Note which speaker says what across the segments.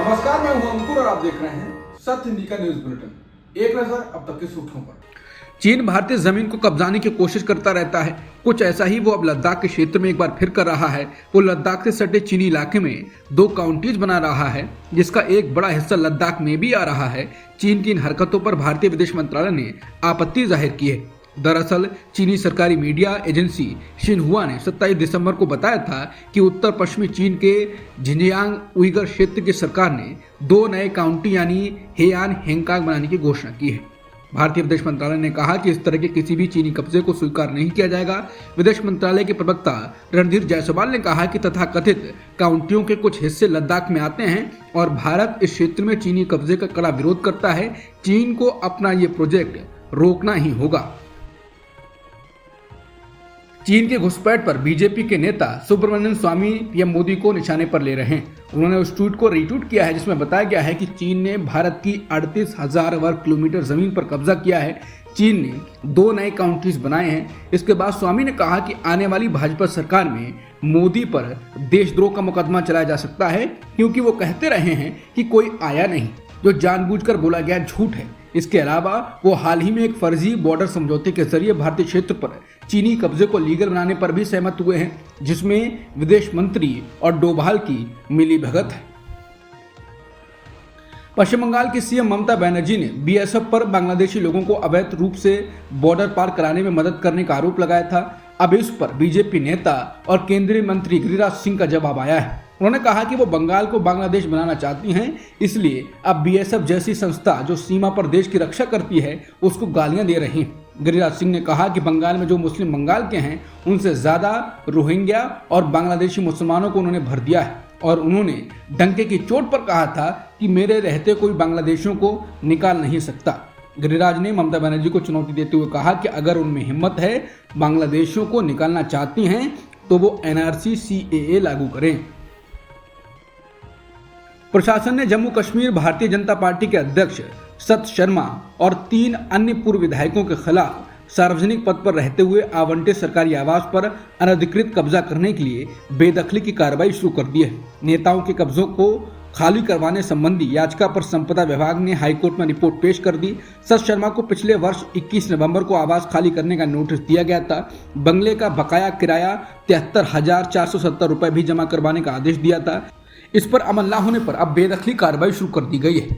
Speaker 1: नमस्कार, मैं हूं अंकुर और आप देख रहे हैं सत्य हिंदी का न्यूज बुलेटिन। एक नजर अब तक की सुर्खियों पर।
Speaker 2: चीन भारतीय जमीन को कब्जाने की कोशिश करता रहता है। कुछ ऐसा ही वो अब लद्दाख के क्षेत्र में एक बार फिर कर रहा है। वो लद्दाख से सटे चीनी इलाके में 2 काउंटीज बना रहा है, जिसका एक बड़ा हिस्सा लद्दाख में भी आ रहा है। चीन की इन हरकतों पर भारतीय विदेश मंत्रालय ने आपत्ति जाहिर की है। दरअसल चीनी सरकारी मीडिया एजेंसी शिन्हुआ ने 27 दिसंबर को बताया था कि उत्तर पश्चिमी चीन के झिंजियांग उइगर क्षेत्र की सरकार ने 2 नए काउंटी यानी हेयान हेंगकांग बनाने की घोषणा की है। भारतीय विदेश मंत्रालय ने कहा कि इस तरह के किसी भी चीनी कब्जे को स्वीकार नहीं किया जाएगा। विदेश मंत्रालय के प्रवक्ता रणधीर जायसवाल ने कहा कि तथाकथित काउंटियों के कुछ हिस्से लद्दाख में आते हैं और भारत इस क्षेत्र में चीनी कब्जे का कड़ा विरोध करता है। चीन को अपना ये प्रोजेक्ट रोकना ही होगा। चीन के घुसपैठ पर बीजेपी के नेता सुब्रमण्यम स्वामी पीएम मोदी को निशाने पर ले रहे हैं। उन्होंने उस ट्वीट को रीट्वीट किया है जिसमें बताया गया है कि चीन ने भारत की 38,000 वर्ग किलोमीटर जमीन पर कब्जा किया है। चीन ने 2 नए काउंटीज बनाए हैं। इसके बाद स्वामी ने कहा कि आने वाली भाजपा सरकार में मोदी पर देशद्रोह का मुकदमा चलाया जा सकता है, क्योंकि वो कहते रहे हैं कि कोई आया नहीं, जो जानबूझकर बोला गया झूठ है। इसके अलावा वो हाल ही में एक फर्जी बॉर्डर समझौते के जरिए भारतीय क्षेत्र पर चीनी कब्जे को लीगल बनाने पर भी सहमत हुए हैं, जिसमें विदेश मंत्री और डोभाल की मिलीभगत है। पश्चिम बंगाल की सीएम ममता बनर्जी ने बीएसएफ पर बांग्लादेशी लोगों को अवैध रूप से बॉर्डर पार कराने में मदद करने का आरोप लगाया था। अब इस पर बीजेपी नेता और केंद्रीय मंत्री गिरिराज सिंह का जवाब आया है। उन्होंने कहा कि वो बंगाल को बांग्लादेश बनाना चाहती हैं, इसलिए अब बीएसएफ जैसी संस्था जो सीमा पर देश की रक्षा करती है उसको गालियां दे रही हैं। गिरिराज सिंह ने कहा कि बंगाल में जो मुस्लिम बंगाल के हैं उनसे ज्यादा रोहिंग्या और बांग्लादेशी मुसलमानों को उन्होंने भर दिया है, और उन्होंने डंके की चोट पर कहा था कि मेरे रहते कोई बांग्लादेशियों को निकाल नहीं सकता। गिरिराज ने ममता बनर्जी को चुनौती देते हुए कहा कि अगर उनमें हिम्मत है, बांग्लादेशियों को निकालना चाहती हैं, तो वो एनआरसी सीएए लागू करें। प्रशासन ने जम्मू कश्मीर भारतीय जनता पार्टी के अध्यक्ष सत शर्मा और 3 अन्य पूर्व विधायकों के खिलाफ सार्वजनिक पद पर रहते हुए आवंटित सरकारी आवास पर अनधिकृत कब्जा करने के लिए बेदखली की कार्रवाई शुरू कर दी है। नेताओं के कब्जों को खाली करवाने संबंधी याचिका पर संपदा विभाग ने हाईकोर्ट में रिपोर्ट पेश कर दी। सत शर्मा को पिछले वर्ष 21 नवंबर को आवास खाली करने का नोटिस दिया गया था। बंगले का बकाया किराया 73,470 रुपए भी जमा करवाने का आदेश दिया था। इस पर अमल न होने पर अब बेदखली कार्रवाई शुरू कर दी गई है।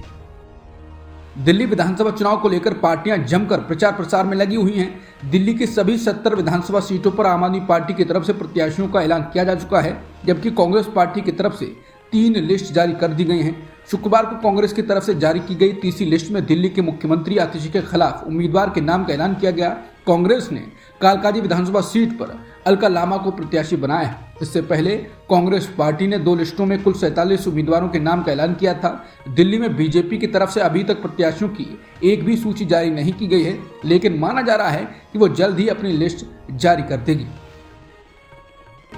Speaker 2: दिल्ली विधानसभा चुनाव को लेकर पार्टियां जमकर प्रचार प्रसार में लगी हुई हैं। दिल्ली की सभी 70 विधानसभा सीटों पर आम आदमी पार्टी की तरफ से प्रत्याशियों का ऐलान किया जा चुका है, जबकि कांग्रेस पार्टी की तरफ से 3 लिस्ट जारी कर दी गई हैं। शुक्रवार को कांग्रेस की तरफ से जारी की गई तीसरी लिस्ट में दिल्ली के मुख्यमंत्री आतिशी के खिलाफ उम्मीदवार के नाम का ऐलान किया गया। कांग्रेस ने कालकाजी विधानसभा सीट पर अलका लामा को प्रत्याशी बनाया है। इससे पहले कांग्रेस पार्टी ने 2 लिस्टों में कुल 47 उम्मीदवारों के नाम का ऐलान किया था। दिल्ली में बीजेपी की तरफ से अभी तक प्रत्याशियों की एक भी सूची जारी नहीं की गई है, लेकिन माना जा रहा है कि वो जल्द ही अपनी लिस्ट जारी कर देगी।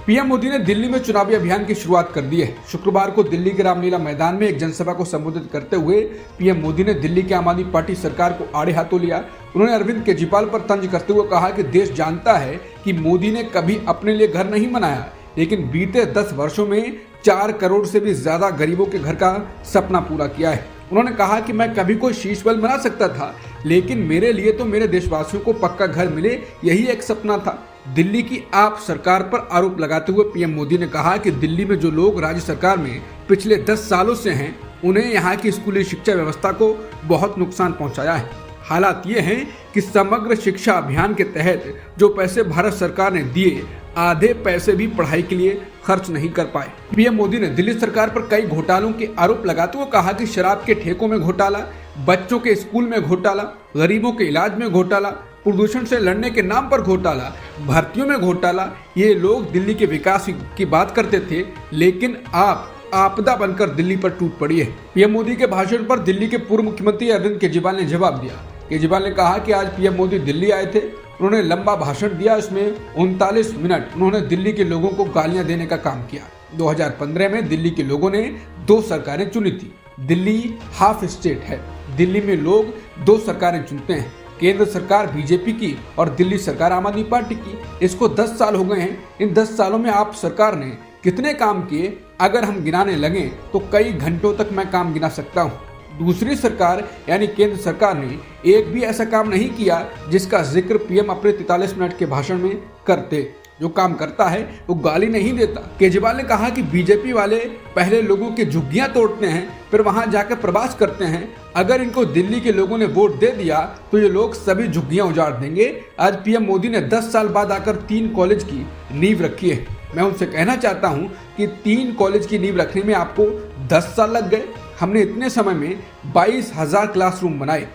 Speaker 2: पीएम मोदी ने दिल्ली में चुनावी अभियान की शुरुआत कर दी है। शुक्रवार को दिल्ली के रामलीला मैदान में एक जनसभा को संबोधित करते हुए पीएम मोदी ने दिल्ली की आम आदमी पार्टी सरकार को आड़े हाथों लिया। उन्होंने अरविंद केजरीवाल पर तंज करते हुए कहा कि देश जानता है कि मोदी ने कभी अपने लिए घर नहीं बनाया, लेकिन बीते 10 वर्षों में 4 करोड़ से भी ज्यादा गरीबों के घर का सपना पूरा किया है। उन्होंने कहा कि मैं कभी कोई शीश महल बना सकता था, लेकिन मेरे लिए तो मेरे देशवासियों को पक्का घर मिले, यही एक सपना था। दिल्ली की आप सरकार पर आरोप लगाते हुए पीएम मोदी ने कहा कि दिल्ली में जो लोग राज्य सरकार में पिछले 10 सालों से हैं, उन्हें यहाँ की स्कूली शिक्षा व्यवस्था को बहुत नुकसान पहुँचाया है। हालात ये हैं कि समग्र शिक्षा अभियान के तहत जो पैसे भारत सरकार ने दिए, आधे पैसे भी पढ़ाई के लिए खर्च नहीं कर पाए। पीएम मोदी ने दिल्ली सरकार पर कई घोटालों के आरोप लगाते हुए कहा कि शराब के ठेकों में घोटाला, बच्चों के स्कूल में घोटाला, गरीबों के इलाज में घोटाला, प्रदूषण से लड़ने के नाम पर घोटाला, भर्तियों में घोटाला। ये लोग दिल्ली के विकास की बात करते थे, लेकिन आप आपदा बनकर दिल्ली पर टूट पड़ी है। पीएम मोदी के भाषण पर दिल्ली के पूर्व मुख्यमंत्री अरविंद केजरीवाल ने जवाब दिया। केजरीवाल ने कहा कि आज पीएम मोदी दिल्ली आए थे। उन्होंने लंबा भाषण दिया, इसमें 39 मिनट उन्होंने दिल्ली के लोगों को गालियां देने का काम किया। 2015 में दिल्ली के लोगों ने 2 सरकारें चुनी थी। दिल्ली हाफ स्टेट है। दिल्ली में लोग 2 सरकारें चुनते हैं। केंद्र सरकार बीजेपी की और दिल्ली सरकार आम आदमी पार्टी की। इसको 10 साल हो गए हैं। इन 10 सालों में आप सरकार ने कितने काम किए, अगर हम गिनाने लगे तो कई घंटों तक मैं काम गिना सकता हूँ। दूसरी सरकार यानी केंद्र सरकार ने एक भी ऐसा काम नहीं किया जिसका जिक्र पीएम अपने 43 मिनट के भाषण में करते। जो काम करता है वो गाली नहीं देता। केजरीवाल ने कहा कि बीजेपी वाले पहले लोगों की झुग्गियां तोड़ते हैं, फिर वहां जाकर प्रवास करते हैं। अगर इनको दिल्ली के लोगों ने वोट दे दिया तो ये लोग सभी झुग्गियां उजाड़ देंगे। आज पीएम मोदी ने 10 साल बाद आकर 3 कॉलेज की नींव रखी है। मैं उनसे कहना चाहता हूं कि 3 कॉलेज की नींव रखने में आपको 10 साल लग गए। हमने इतने समय में 22,000 क्लासरूम बनाए।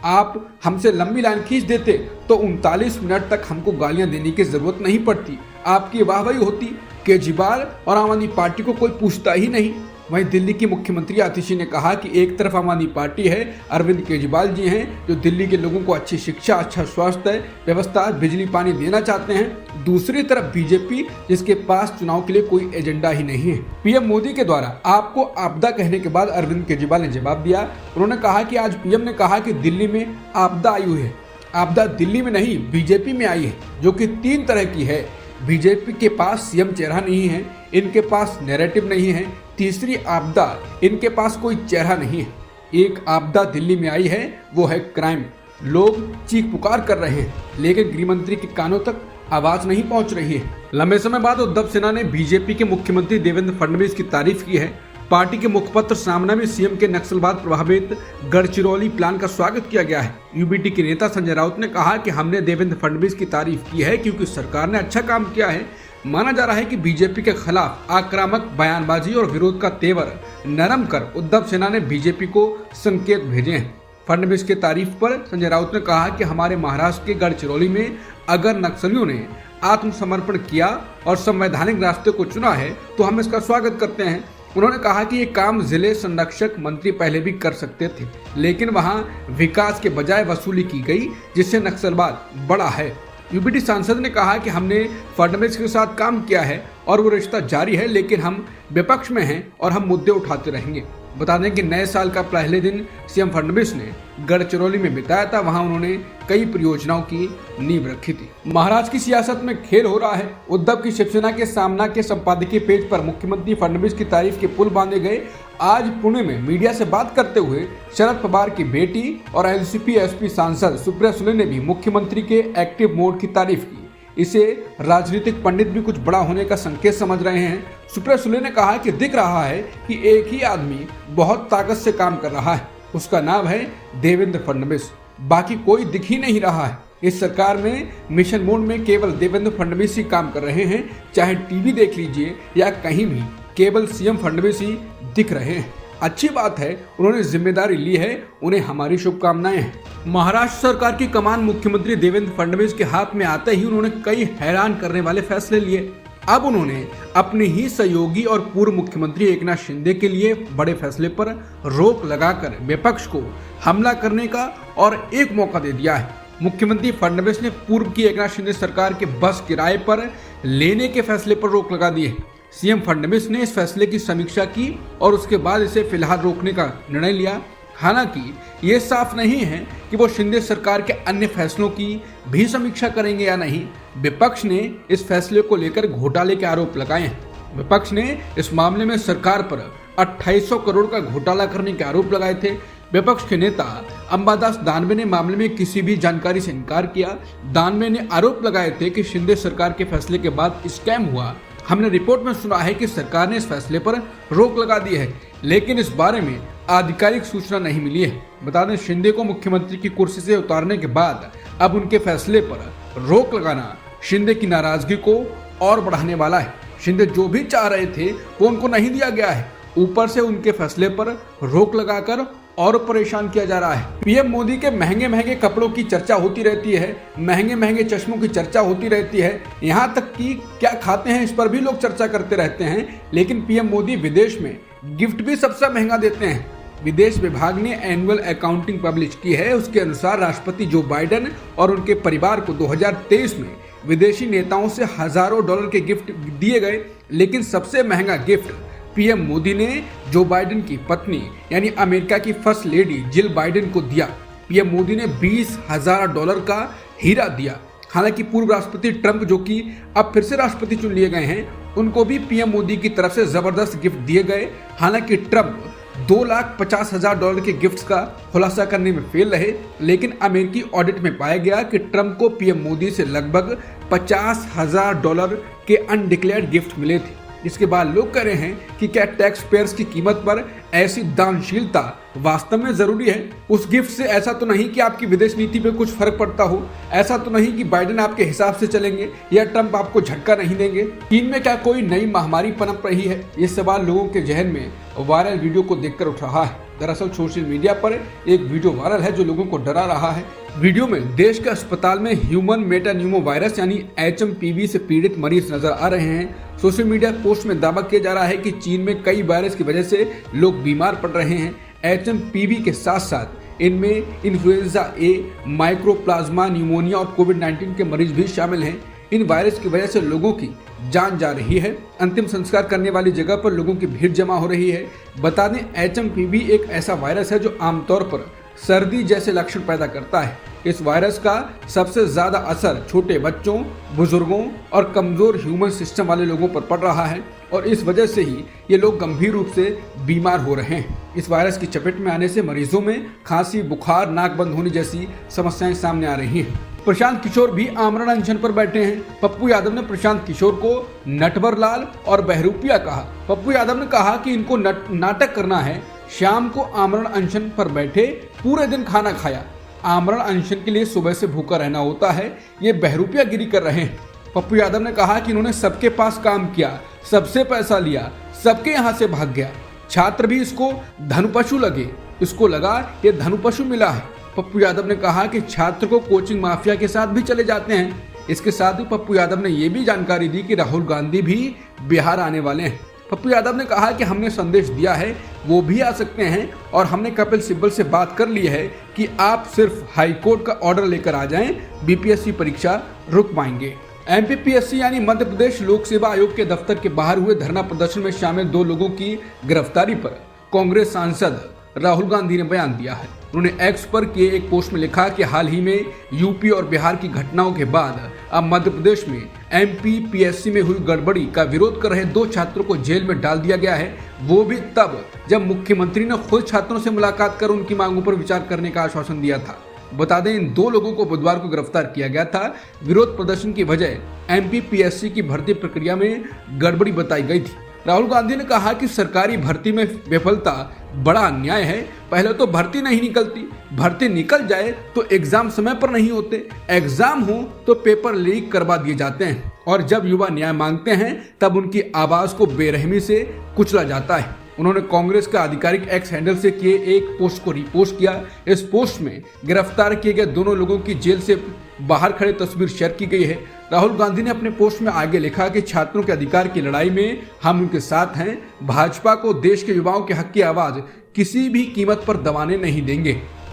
Speaker 2: आप हमसे लंबी लाइन खींच देते तो 39 मिनट तक हमको गालियां देने की जरूरत नहीं पड़ती। आपकी वाहवाही होती। केजरीवाल और आम आदमी पार्टी को कोई पूछता ही नहीं। वहीं दिल्ली की मुख्यमंत्री आतिशी ने कहा कि एक तरफ आम आदमी पार्टी है, अरविंद केजरीवाल जी हैं जो दिल्ली के लोगों को अच्छी शिक्षा, अच्छा स्वास्थ्य व्यवस्था, बिजली पानी देना चाहते हैं। दूसरी तरफ बीजेपी जिसके पास चुनाव के लिए कोई एजेंडा ही नहीं है। पीएम मोदी के द्वारा आपको आपदा कहने के बाद अरविंद केजरीवाल ने जवाब दिया। उन्होंने कहा कि आज पीएम ने कहा कि दिल्ली में आपदा आई हुई है। आपदा दिल्ली में नहीं, बीजेपी में आई है, जो कि 3 तरह की है। बीजेपी के पास सीएम चेहरा नहीं है, इनके पास नैरेटिव नहीं है। तीसरी आपदा, इनके पास कोई चेहरा नहीं है। एक आपदा दिल्ली में आई है, वो है क्राइम। लोग चीख पुकार कर रहे हैं, लेकिन गृह मंत्री के कानों तक आवाज नहीं पहुंच रही है। लंबे समय बाद उद्धव सेना ने बीजेपी के मुख्यमंत्री देवेंद्र फडणवीस की तारीफ की है। पार्टी के मुखपत्र सामना में सीएम के नक्सलवाद प्रभावित गढ़चिरौली प्लान का स्वागत किया गया है। यूबीटी के नेता संजय राउत ने कहा कि हमने देवेंद्र फडणवीस की तारीफ की है क्योंकि सरकार ने अच्छा काम किया है। माना जा रहा है कि बीजेपी के खिलाफ आक्रामक बयानबाजी और विरोध का तेवर नरम कर उद्धव सेना ने बीजेपी को संकेत भेजे हैं। फडणवीस के तारीफ पर संजय राउत ने कहा कि हमारे महाराष्ट्र के गढ़चिरौली में अगर नक्सलियों ने आत्मसमर्पण किया और संवैधानिक रास्ते को चुना है तो हम इसका स्वागत करते हैं। उन्होंने कहा कि ये काम जिले संरक्षक मंत्री पहले भी कर सकते थे, लेकिन वहां विकास के बजाय वसूली की गई, जिससे नक्सलवाद बढ़ा है। यूबीटी सांसद ने कहा कि हमने फडणवीस के साथ काम किया है और वो रिश्ता जारी है, लेकिन हम विपक्ष में हैं और हम मुद्दे उठाते रहेंगे। बता दें कि नए साल का पहले दिन सीएम फडणवीस ने गढ़चिरौली में बिताया था। वहां उन्होंने कई परियोजनाओं की नींव रखी थी। महाराष्ट्र की सियासत में खेल हो रहा है। उद्धव की शिवसेना के सामना के संपादकीय पेज पर मुख्यमंत्री फडणवीस की तारीफ के पुल बांधे गए। आज पुणे में मीडिया से बात करते हुए शरद पवार की बेटी और एलसीपी एसपी सांसद सुप्रिया सुले ने भी मुख्यमंत्री के एक्टिव मोड की तारीफ की। इसे राजनीतिक पंडित भी कुछ बड़ा होने का संकेत समझ रहे हैं। सुप्रिया सुले ने कहा कि दिख रहा है कि एक ही आदमी बहुत ताकत से काम कर रहा है, उसका नाम है देवेंद्र फडणवीस, बाकी कोई दिख ही नहीं रहा है। इस सरकार में मिशन मोड में केवल देवेंद्र फडणवीस ही काम कर रहे हैं। चाहे टीवी देख लीजिए या कहीं भी केवल सीएम फडणवीस ही दिख रहे हैं। अच्छी बात है, उन्होंने जिम्मेदारी ली है, उन्हें हमारी शुभकामनाएं हैं। महाराष्ट्र सरकार की कमान मुख्यमंत्री देवेंद्र फडणवीस के हाथ में आते ही उन्होंने कई हैरान करने वाले फैसले लिए। अब उन्होंने अपने ही सहयोगी और पूर्व मुख्यमंत्री एकनाथ शिंदे के लिए बड़े फैसले पर रोक लगाकर विपक्ष को हमला करने का और एक मौका दे दिया है। मुख्यमंत्री फडणवीस ने पूर्व की एकनाथ शिंदे सरकार के बस किराए पर लेने के फैसले पर रोक लगा दी है। सीएम फडणवीस ने इस फैसले की समीक्षा की और उसके बाद इसे फिलहाल रोकने का निर्णय लिया। हालांकि ये साफ नहीं है कि वो शिंदे सरकार के अन्य फैसलों की भी समीक्षा करेंगे या नहीं। विपक्ष ने इस फैसले को लेकर घोटाले के आरोप लगाए हैं। विपक्ष ने इस मामले में सरकार पर 2800 करोड़ का घोटाला करने के आरोप लगाए थे। विपक्ष के नेता अंबादास दानवे ने मामले में किसी भी जानकारी से इनकार किया। दानवे ने आरोप लगाए थे कि शिंदे सरकार के फैसले के बाद स्कैम हुआ। हमने रिपोर्ट में सुना है कि सरकार ने इस फैसले पर रोक लगा दी है, लेकिन इस बारे में आधिकारिक सूचना नहीं मिली है। बता दें, शिंदे को मुख्यमंत्री की कुर्सी से उतारने के बाद अब उनके फैसले पर रोक लगाना शिंदे की नाराजगी को और बढ़ाने वाला है। शिंदे जो भी चाह रहे थे वो उनको नहीं दिया गया है, ऊपर से उनके फैसले पर रोक लगाकर और परेशान किया जा रहा है। पीएम मोदी के महंगे महंगे कपड़ों की चर्चा होती रहती है, महंगे महंगे चश्मों की चर्चा होती रहती है, यहाँ तक कि क्या खाते हैं इस पर भी लोग चर्चा करते रहते हैं। लेकिन पीएम मोदी विदेश में गिफ्ट भी सबसे महंगा देते हैं। विदेश विभाग ने एनुअल अकाउंटिंग पब्लिश की है। उसके अनुसार राष्ट्रपति जो बाइडेन और उनके परिवार को 2023 में विदेशी नेताओं से हजारों डॉलर के गिफ्ट दिए गए, लेकिन सबसे महंगा गिफ्ट पीएम मोदी ने जो बाइडेन की पत्नी यानी अमेरिका की फर्स्ट लेडी जिल बाइडेन को दिया। पीएम मोदी ने $20,000 का हीरा दिया। हालांकि पूर्व राष्ट्रपति ट्रंप, जो कि अब फिर से राष्ट्रपति चुन लिए गए हैं, उनको भी पीएम मोदी की तरफ से जबरदस्त गिफ्ट दिए गए। हालांकि ट्रंप $2,50,000 के गिफ्ट्स का खुलासा करने में फेल रहे, लेकिन अमेरिकी ऑडिट में पाया गया कि ट्रंप को पीएम मोदी से लगभग $50,000 के अनडिक्लेयर्ड गिफ्ट मिले थे। इसके बाद लोग कह रहे हैं कि क्या टैक्स पेयर्स की कीमत पर ऐसी दानशीलता वास्तव में जरूरी है। उस गिफ्ट से ऐसा तो नहीं कि आपकी विदेश नीति पे कुछ फर्क पड़ता हो, ऐसा तो नहीं कि बाइडेन आपके हिसाब से चलेंगे या ट्रंप आपको झटका नहीं देंगे। चीन में क्या कोई नई महामारी पनप रही है? ये सवाल लोगों के जहन में वायरल वीडियो को देखकर उठ रहा है। दरअसल सोशल मीडिया पर एक वीडियो वायरल है जो लोगों को डरा रहा है। वीडियो में देश के अस्पताल में ह्यूमन मेटान्यूमो वायरस यानी HMPV से पीड़ित मरीज नजर आ रहे हैं। सोशल मीडिया पोस्ट में दावा किया जा रहा है कि चीन में कई वायरस की वजह से लोग बीमार पड़ रहे हैं। HMPV के साथ साथ इनमें इन्फ्लुएंजा A, माइक्रोप्लाज्मा न्यूमोनिया और कोविड-19 के मरीज भी शामिल हैं। इन वायरस की वजह से लोगों की जान जा रही है। अंतिम संस्कार करने वाली जगह पर लोगों की भीड़ जमा हो रही है। बता दें, HMPV एक ऐसा वायरस है जो आमतौर पर सर्दी जैसे लक्षण पैदा करता है। इस वायरस का सबसे ज्यादा असर छोटे बच्चों, बुजुर्गों और कमजोर ह्यूमन सिस्टम वाले लोगों पर पड़ रहा है और इस वजह से ही ये लोग गंभीर रूप से बीमार हो रहे हैं। इस वायरस की चपेट में आने से मरीजों में खांसी, बुखार, नाक बंद होने जैसी समस्याएं सामने आ रही हैं। प्रशांत किशोर भी आमरण अनशन पर बैठे हैं। पप्पू यादव ने प्रशांत किशोर को नटवर लाल और बहरूपिया कहा। पप्पू यादव ने कहा कि इनको नाटक करना है। शाम को आमरण अनशन पर बैठे, पूरे दिन खाना खाया। आमरण अनशन के लिए सुबह से भूखा रहना होता है। ये बहरूपिया गिरी कर रहे हैं। पप्पू यादव ने कहा कि इन्होंने सबके पास काम किया, सबसे पैसा लिया, सबके यहाँ से भाग गया। छात्र भी इसको धनुपशु लगे, इसको लगा ये धनुपशु मिला है। पप्पू यादव ने कहा कि छात्र को कोचिंग माफिया के साथ भी चले जाते हैं। इसके साथ ही पप्पू यादव ने ये भी जानकारी दी कि राहुल गांधी भी बिहार आने वाले हैं। पप्पू यादव ने कहा कि हमने संदेश दिया है, वो भी आ सकते हैं और हमने कपिल सिब्बल से बात कर ली है कि आप सिर्फ हाईकोर्ट का ऑर्डर लेकर आ जाएं, बीपीएससी परीक्षा रुक पाएंगे। MPPSC यानी मध्य प्रदेश लोक सेवा आयोग के दफ्तर के बाहर हुए धरना प्रदर्शन में शामिल 2 लोगों की गिरफ्तारी पर कांग्रेस सांसद राहुल गांधी ने बयान दिया है। उन्होंने एक्स पर किए एक पोस्ट में लिखा कि हाल ही में यूपी और बिहार की घटनाओं के बाद अब मध्य प्रदेश में MPPSC में हुई गड़बड़ी का विरोध कर रहे 2 छात्रों को जेल में डाल दिया गया है, वो भी तब जब मुख्यमंत्री ने खुद छात्रों से मुलाकात कर उनकी मांगों पर विचार करने का आश्वासन दिया था। बता दें, इन 2 लोगों को बुधवार को गिरफ्तार किया गया था। विरोध प्रदर्शन की वजह MPPSC की भर्ती प्रक्रिया में गड़बड़ी बताई गई थी। राहुल गांधी ने कहा कि सरकारी भर्ती में विफलता बड़ा अन्याय है। पहले तो भर्ती नहीं निकलती, भर्ती निकल जाए तो एग्जाम समय पर नहीं होते, एग्जाम हो तो पेपर लीक करवा दिए जाते हैं और जब युवा न्याय मांगते हैं तब उनकी आवाज को बेरहमी से कुचला जाता है। उन्होंने कांग्रेस का आधिकारिक एक्स हैंडल से किए एक पोस्ट को रीपोस्ट किया। इस पोस्ट में गिरफ्तार किए गए दोनों लोगों की जेल से बाहर खड़े तस्वीर शेयर की गई है। राहुल गांधी ने अपने पोस्ट में आगे लिखा कि छात्रों के अधिकार की लड़ाई में हम उनके साथ हैं। भाजपा को देश के युवाओं के हक की आवाज किसी भी कीमत पर दबाने नहीं देंगे।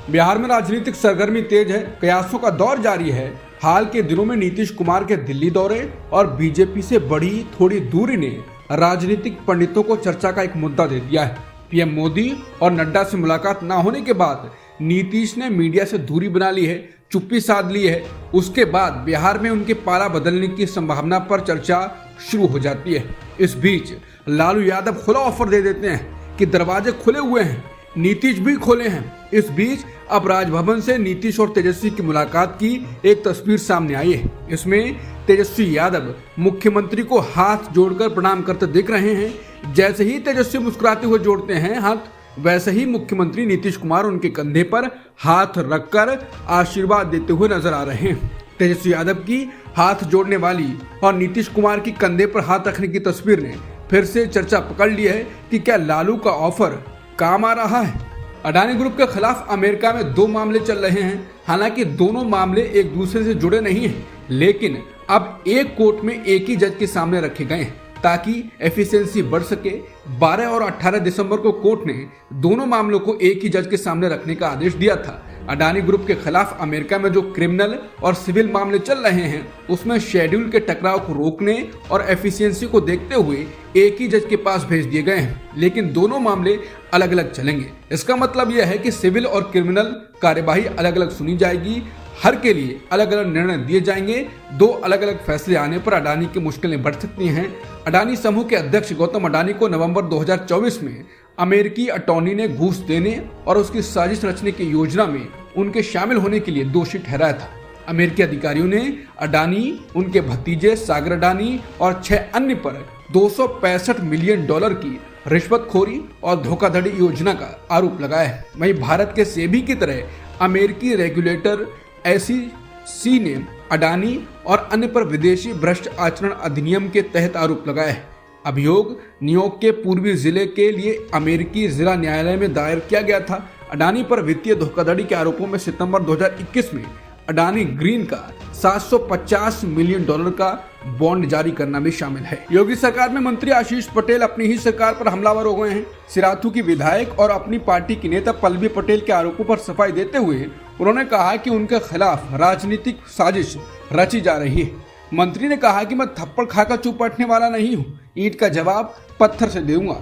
Speaker 2: बिहार में राजनीतिक सरगर्मी तेज है, कयासों का दौर जारी है। हाल के दिनों में नीतीश कुमार के दिल्ली दौरे और बीजेपी से बढ़ी थोड़ी दूरी ने राजनीतिक पंडितों को चर्चा का एक मुद्दा दे दिया है। पीएम मोदी और नड्डा से मुलाकात न होने के बाद नीतीश ने मीडिया से दूरी बना ली है, चुप्पी साध ली है। उसके बाद बिहार में उनके पारा बदलने की संभावना पर चर्चा शुरू हो जाती है। इस बीच लालू यादव खुला ऑफर दे देते हैं कि दरवाजे खुले हुए हैं, नीतीश भी खोले हैं। इस बीच अब राजभवन से नीतीश और तेजस्वी की मुलाकात की एक तस्वीर सामने आई है। इसमें तेजस्वी यादव मुख्यमंत्री को हाथ जोड़कर प्रणाम करते दिख रहे हैं। जैसे ही तेजस्वी मुस्कुराते हुए जोड़ते हैं हाथ, वैसे ही मुख्यमंत्री नीतीश कुमार उनके कंधे पर हाथ रखकर आशीर्वाद देते हुए नजर आ रहे हैं। तेजस्वी यादव की हाथ जोड़ने वाली और नीतीश कुमार की कंधे पर हाथ रखने की तस्वीर ने फिर से चर्चा पकड़ ली है कि क्या लालू का ऑफर काम आ रहा है। अडानी ग्रुप के खिलाफ अमेरिका में 2 मामले चल रहे हैं। हालांकि दोनों मामले एक दूसरे से जुड़े नहीं हैं, लेकिन अब एक कोर्ट में एक ही जज के सामने रखे गए हैं ताकि एफिशिएंसी बढ़ सके। 12 और 18 दिसंबर को कोर्ट ने दोनों मामलों को एक ही जज के सामने रखने का आदेश दिया था। अडानी ग्रुप के खिलाफ अमेरिका में जो क्रिमिनल और सिविल मामले चल रहे हैं, उसमें शेड्यूल के टकराव को रोकने और एफिशिएंसी को देखते हुए एक ही जज के पास भेज दिए गए हैं, लेकिन दोनों मामले अलग अलग चलेंगे। इसका मतलब यह है कि सिविल और क्रिमिनल कार्यवाही अलग अलग सुनी जाएगी। हर के लिए अलग अलग निर्णय दिए जाएंगे। दो अलग अलग फैसले आने पर अडानी की मुश्किलें बढ़ सकती हैं। अडानी समूह के अध्यक्ष गौतम अडानी को नवंबर 2024 में अमेरिकी अटॉर्नी ने घूस देने और उसकी साजिश रचने की योजना में उनके शामिल होने के लिए दोषी ठहराया था। अमेरिकी अधिकारियों ने अडानी, उनके भतीजे सागर अडानी और 6 अन्य पर $265 मिलियन की रिश्वतखोरी और धोखाधड़ी योजना का आरोप लगाया है। वहीं भारत के सेबी की तरह अमेरिकी रेगुलेटर SEC ने अडानी और अन्य पर विदेशी भ्रष्ट आचरण अधिनियम के तहत आरोप लगाया है। अभियोग न्यूयॉर्क के पूर्वी जिले के लिए अमेरिकी जिला न्यायालय में दायर किया गया था। अडानी पर वित्तीय धोखाधड़ी के आरोपों में सितंबर 2021 में अडानी ग्रीन का $750 मिलियन का बॉन्ड जारी करना भी शामिल है। योगी सरकार में मंत्री आशीष पटेल अपनी ही सरकार पर हमलावर हो गए हैं। सिराथू की विधायक और अपनी पार्टी की नेता पल्लवी पटेल के आरोपों पर सफाई देते हुए उन्होंने कहा कि उनके खिलाफ राजनीतिक साजिश रची जा रही है। मंत्री ने कहा कि मैं थप्पड़ खाकर चुप बैठने वाला नहीं हूँ, ईंट का जवाब पत्थर से दूंगा।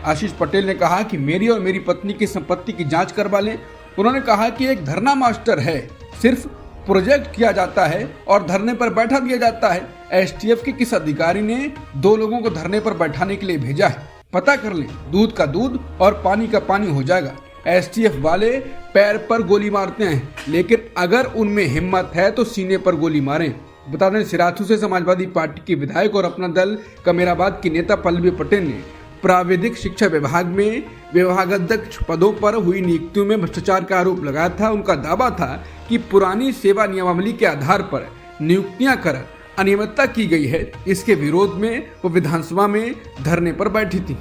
Speaker 2: आशीष पटेल ने कहा कि मेरी और मेरी पत्नी की संपत्ति की जांच करवा लें। उन्होंने कहा कि एक धरना मास्टर है, सिर्फ प्रोजेक्ट किया जाता है और धरने पर बैठा दिया जाता है। STF के किस अधिकारी ने 2 लोगों को धरने पर बैठाने के लिए भेजा है? पता कर लें, दूध का दूध और पानी का पानी हो जाएगा। STF वाले पैर पर गोली मारते हैं, लेकिन अगर उनमें हिम्मत है तो सीने पर गोली मारें। बता दें, सिराथू से समाजवादी पार्टी के विधायक और अपना दल कमेराबाद की नेता पल्लवी पटेल ने प्राविधिक शिक्षा विभाग में विभागाध्यक्ष पदों पर हुई नियुक्तियों में भ्रष्टाचार का आरोप लगाया था। उनका दावा था कि पुरानी सेवा नियमावली के आधार पर नियुक्तियां कर अनियमितता की गई है। इसके विरोध में वो विधानसभा में धरने पर बैठी थी।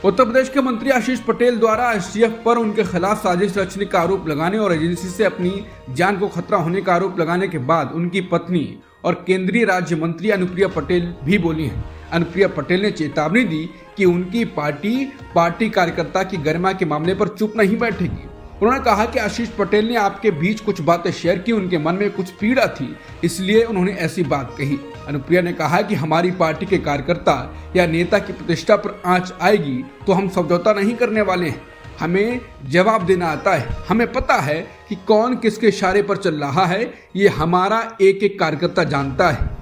Speaker 2: उत्तर प्रदेश के मंत्री आशीष पटेल द्वारा STF पर उनके खिलाफ साजिश रचने का आरोप लगाने और एजेंसी से अपनी जान को खतरा होने का आरोप लगाने के बाद उनकी पत्नी और केंद्रीय राज्य मंत्री अनुप्रिया पटेल भी बोली हैं। अनुप्रिया पटेल ने चेतावनी दी कि उनकी पार्टी कार्यकर्ता की गरिमा के मामले पर चुप नहीं बैठेगी। उन्होंने कहा कि आशीष पटेल ने आपके बीच कुछ बातें शेयर की, उनके मन में कुछ पीड़ा थी, इसलिए उन्होंने ऐसी बात कही। अनुप्रिया ने कहा कि हमारी पार्टी के कार्यकर्ता या नेता की प्रतिष्ठा पर आंच आएगी तो हम समझौता नहीं करने वाले हैं। हमें जवाब देना आता है, हमें पता है कि कौन किसके इशारे पर चल रहा है, ये हमारा एक एक कार्यकर्ता जानता है।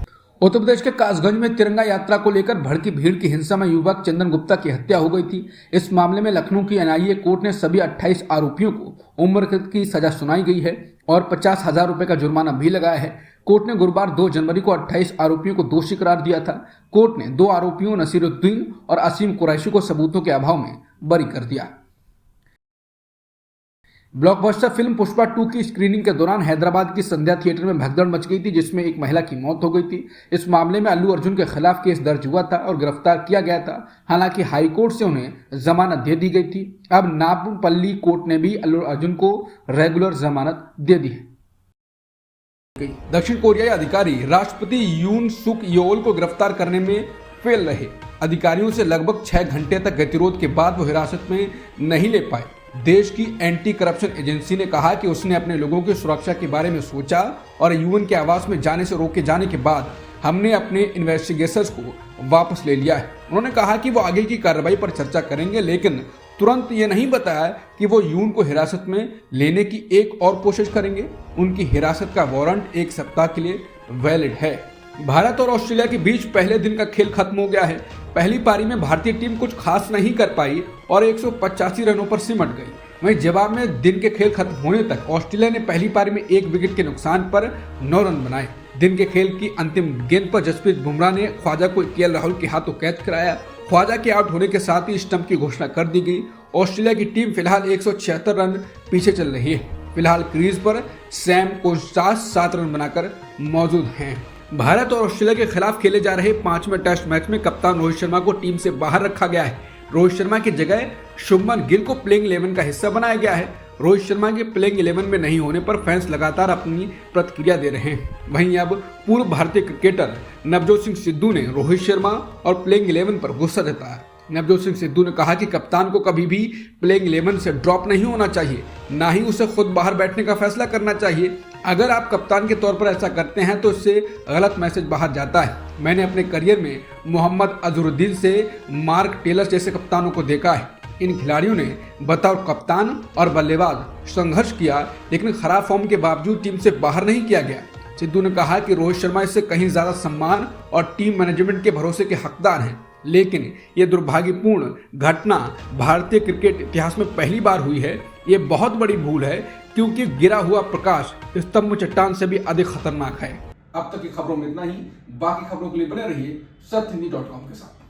Speaker 2: उत्तर प्रदेश के कासगंज में तिरंगा यात्रा को लेकर भड़की भीड़ की हिंसा में युवक चंदन गुप्ता की हत्या हो गई थी। इस मामले में लखनऊ की NIA कोर्ट ने सभी 28 आरोपियों को उम्र कैद की सजा सुनाई गई है और 50,000 रुपए का जुर्माना भी लगाया है। कोर्ट ने गुरुवार 2 जनवरी को 28 आरोपियों को दोषी करार दिया था। कोर्ट ने 2 आरोपियों नसीरुद्दीन और असीम कुरैशी को सबूतों के अभाव में बरी कर दिया। ब्लॉकबस्टर फिल्म पुष्पा 2 की स्क्रीनिंग के दौरान हैदराबाद की संध्या थिएटर में भगदड़ मच गई थी, जिसमें एक महिला की मौत हो गई थी। इस मामले में अल्लू अर्जुन के खिलाफ केस दर्ज हुआ था और गिरफ्तार किया गया था। हालांकि हाईकोर्ट से उन्हें जमानत दे दी गई थी। अब नामपल्ली कोर्ट ने भी अल्लू अर्जुन को रेगुलर जमानत दे दी है। दक्षिण कोरियाई अधिकारी राष्ट्रपति यून सुक योल को गिरफ्तार करने में फेल रहे। अधिकारियों से लगभग 6 घंटे तक गतिरोध के बाद वो हिरासत में नहीं ले पाए। देश की एंटी करप्शन एजेंसी ने कहा कि उसने अपने लोगों की सुरक्षा के बारे में सोचा और यूएन के आवास में जाने से रोके जाने के बाद हमने अपने इन्वेस्टिगेशंस को वापस ले लिया है। उन्होंने कहा कि वो आगे की कार्रवाई पर चर्चा करेंगे, लेकिन तुरंत ये नहीं बताया कि वो यून को हिरासत में लेने की एक और कोशिश करेंगे। उनकी हिरासत का वारंट 1 सप्ताह के लिए वैलिड है। भारत और ऑस्ट्रेलिया के बीच पहले दिन का खेल खत्म हो गया है। पहली पारी में भारतीय टीम कुछ खास नहीं कर पाई और 185 रनों पर सिमट गई। वहीं जवाब में दिन के खेल खत्म होने तक ऑस्ट्रेलिया ने पहली पारी में 1 विकेट के नुकसान पर 9 रन बनाए। दिन के खेल की अंतिम गेंद पर जसप्रीत बुमराह ने ख्वाजा को KL राहुल के हाथों कैच कराया। ख्वाजा के आउट होने के साथ ही स्टंप की घोषणा कर दी गई। ऑस्ट्रेलिया की टीम फिलहाल 176 रन पीछे चल रही है। फिलहाल क्रीज पर सैम कोस्टास 7 रन बनाकर मौजूद हैं। भारत और ऑस्ट्रेलिया के खिलाफ खेले जा रहे 5वें टेस्ट मैच में कप्तान रोहित शर्मा को टीम से बाहर रखा गया है। रोहित शर्मा की जगह शुभमन गिल को प्लेइंग 11 का हिस्सा बनाया गया है। रोहित शर्मा के प्लेइंग 11 में नहीं होने पर फैंस लगातार अपनी प्रतिक्रिया दे रहे हैं। वहीं अब पूर्व भारतीय क्रिकेटर नवजोत सिंह सिद्धू ने रोहित शर्मा और प्लेइंग 11 पर गुस्सा जताया। नवजोत सिंह सिद्धू ने कहा कि कप्तान को कभी भी प्लेइंग 11 से ड्रॉप नहीं होना चाहिए, ना ही उसे खुद बाहर बैठने का फैसला करना चाहिए। अगर आप कप्तान के तौर पर ऐसा करते हैं तो इससे गलत मैसेज बाहर जाता है। मैंने अपने करियर में मोहम्मद अजहरुद्दीन से मार्क टेलर जैसे कप्तानों को देखा है। इन खिलाड़ियों ने बतौर कप्तान और बल्लेबाज संघर्ष किया, लेकिन खराब फॉर्म के बावजूद टीम से बाहर नहीं किया गया। सिद्धू ने कहा कि रोहित शर्मा इससे कहीं ज्यादा सम्मान और टीम मैनेजमेंट के भरोसे के हकदार हैं, लेकिन ये दुर्भाग्यपूर्ण घटना भारतीय क्रिकेट इतिहास में पहली बार हुई है। ये बहुत बड़ी भूल है, क्योंकि गिरा हुआ प्रकाश स्तंभ चट्टान से भी अधिक खतरनाक है।
Speaker 1: अब तक की खबरों में इतना ही। बाकी खबरों के लिए बने रहिए सत्यहिंदी.com के साथ।